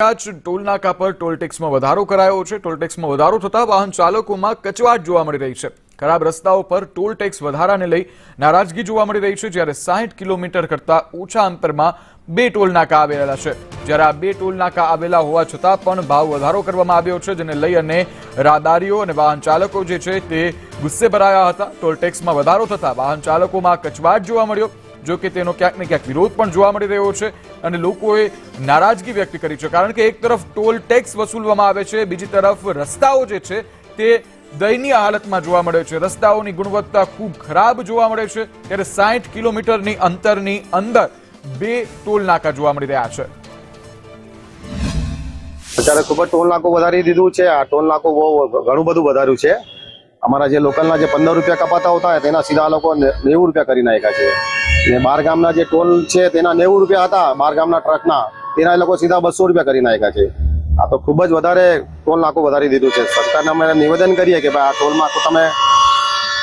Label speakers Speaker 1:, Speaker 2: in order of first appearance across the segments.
Speaker 1: Toll નાકા પર toll ટેક્સમાં વધારો કરાયો છે। ટોલ ટેક્સમાં વધારો થતા વાહન ચાલકોમાં કચવાટ જોવા મળી રહી છે। ખરાબ રસ્તાઓ પર ટોલ ટેક્સ વધારાને લઈ નારાજગી જોવા મળી રહી છે। જ્યારે 60 કિલોમીટર કરતા ઓછા અંતરમાં બે ટોલ નાકા આવેલા છે। જ્યારે આ બે ટોલ નાકા આવેલા હોવા છતાં પણ ભાવ વધારો કરવામાં આવ્યો છે, જેને લઈ અને રાહદારીઓ અને વાહન ચાલકો જે છે તે ગુસ્સે ભરાયા હતા। ટોલ ટેક્સમાં વધારો થતા વાહન ચાલકોમાં કચવાટ જોવા મળ્યો, જો કે તેનો ક્યાંક ને ક્યાંક વિરોધ પણ જોવા મળી રહ્યો છે અને લોકોએ નારાજગી વ્યક્ત કરી છે। કારણ કે એક તરફ ટોલ ટેક્સ વસૂલવામાં આવે છે, બીજી તરફ રસ્તાઓ જે છે તે દયનીય હાલતમાં જોવા મળે છે। રસ્તાઓની ગુણવત્તા ખૂબ ખરાબ જોવા મળે છે, ત્યારે 60 કિલોમીટરની અંતરની અંદર બે ટોલ નાકા જોવા મળી રહ્યા છે।
Speaker 2: અત્યારે ખૂબ જ ટોલ નાકો વધારી દીધું છે। આ ટોલ નાકો બહુ ઘણું બધું વધાર્યું છે। અમારા જે લોકલના જે 15 રૂપિયા કપાતા હતા તેના સીધા લોકો 90 રૂપિયા કરી નાખ્યા છે ને બહાર ગામના જે ટોલ છે તેના 90 રૂપિયા હતા, બહાર ગામના ટ્રકના તેના એ લોકો સીધા 200 રૂપિયા કરી નાખ્યા છે। આ તો ખૂબ જ વધારે ટોલ નાકો વધારી દીધું છે। સરકારને અમે નિવેદન કરીએ કે ભાઈ આ ટોલ નાકો તમે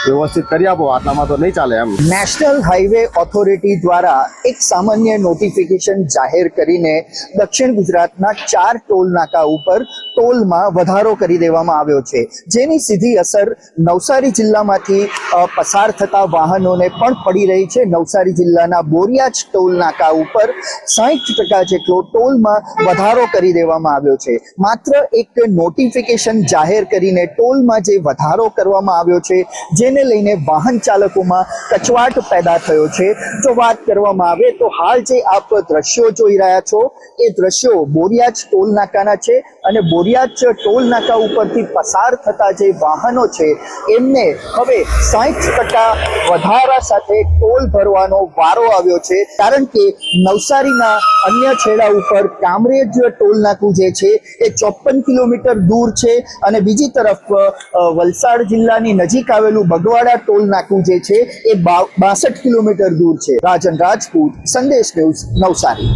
Speaker 2: વ્યવસ્થિત કરી આપો, આટલામાં તો નહીં ચાલે એમ।
Speaker 3: નેશનલ હાઈવે ઓથોરિટી દ્વારા એક સામાન્ય નોટિફિકેશન જાહેર કરીને દક્ષિણ ગુજરાતના 4 ટોલ નાકા ઉપર ટોલમાં વધારો કરી દેવામાં આવ્યો છે, જેની સીધી અસર નવસારી જિલ્લામાંથી પસાર થતા વાહનોને પણ પડી રહી છે। નવસારી જિલ્લાના બોરિયાજ ટોલ નાકા ઉપર 60% જેટલો ટોલમાં વધારો કરી દેવામાં આવ્યો છે। માત્ર એક નોટિફિકેશન જાહેર કરીને ટોલમાં જે વધારો કરવામાં આવ્યો છે, જેને લઈને વાહન ચાલકોમાં કચવાટ પેદા થયો છે। જો વાત કરવામાં આવે તો હાલ જે આપ દ્રશ્યો જોઈ રહ્યા છો એ દ્રશ્યો બોરિયાજ ટોલ નાકાના છે અને બોરિયાજ ટોલ નાકા ઉપરથી પસાર થતા જે વાહનો છે એમને હવે 60% વધારા સાથે ટોલ ભરવાનો વારો આવ્યો છે। કારણ કે નવસારીના અન્ય છેડા ઉપર કામરેજ ટોલ નાકું જે છે એ 54 કિલોમીટર દૂર છે અને બીજી તરફ વલસાડ જિલ્લાની નજીક આવેલું બગવાડા ટોલ નાકું જે છે એ 62 કિલોમીટર દૂર છે। રાજન રાજપૂત, સંદેશ ન્યૂઝ, નવસારી।